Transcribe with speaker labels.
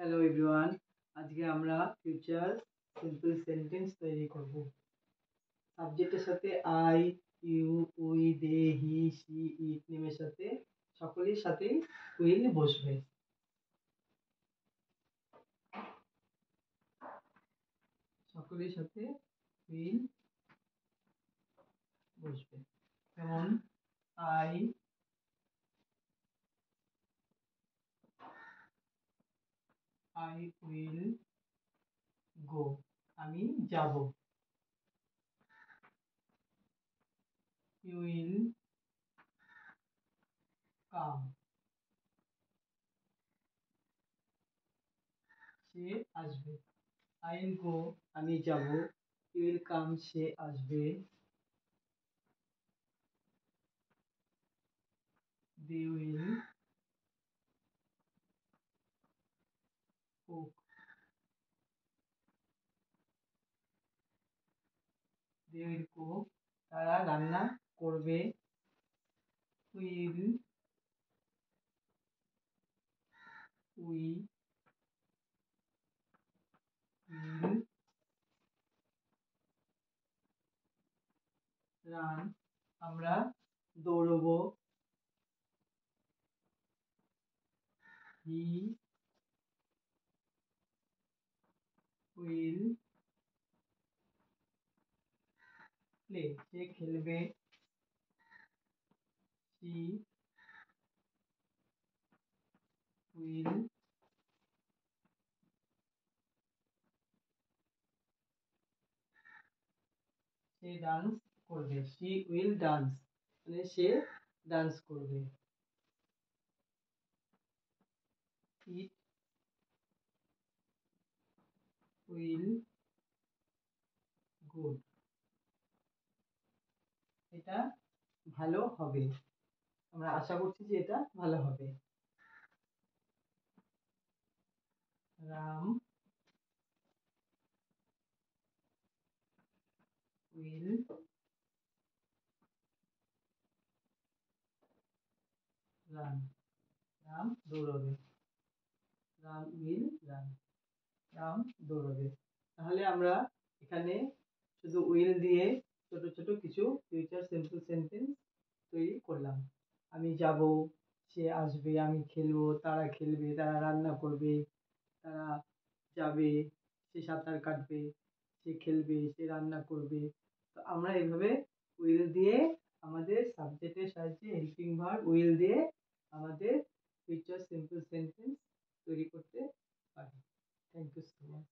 Speaker 1: Hello everyone, আজকে আমরা future simple sentence তৈরি করব। সাবজেক্টের সাথে I, you, we, they, he, she, it নেমের সাথে সকলের সাথেই উইল বসবে। সকলের সাথে উইল বসবে। যেমন আই উইল গো, আমি যাব। ইউ উইল কাম, সে আসবে। আই উইল গো, আমি যাব। ইউ উইল কাম, সে আসবে। They will cook, they will cook, তারা রান্না করবে। উইল উই উইল রান, আমরা দৌড়বো। হি উইল প্লে, সে খেলবে। শি উইল সে ডান্স করবে। শি উইল ডান্স, মানে সে ডান্স করবে। ইট উইল গুড, এটা ভালো হবে। আমরা আশা করছি যে এটা ভালো হবে। রাম উইল রান, রাম দৌড়বে। রাম উইল রান, রাম দৌড়বে। তাহলে আমরা এখানে শুধু উইল দিয়ে ছোট ছোট কিছু ফিউচার সিম্পল সেন্টেন্স তৈরি করলাম। আমি যাব, সে আসবে। আমি খেলবো, তারা খেলবে। তারা রান্না করবে, তারা যাবে। সে সাঁতার কাটবে, সে খেলবে, সে রান্না করবে। তো আমরা এভাবে উইল দিয়ে আমাদের সাবজেক্টের সাহায্যে হেল্পিং ভার্ব উইল দিয়ে আমাদের ফিউচার সিম্পল সেন্টেন্স তৈরি করতে পারি। Thank you so much.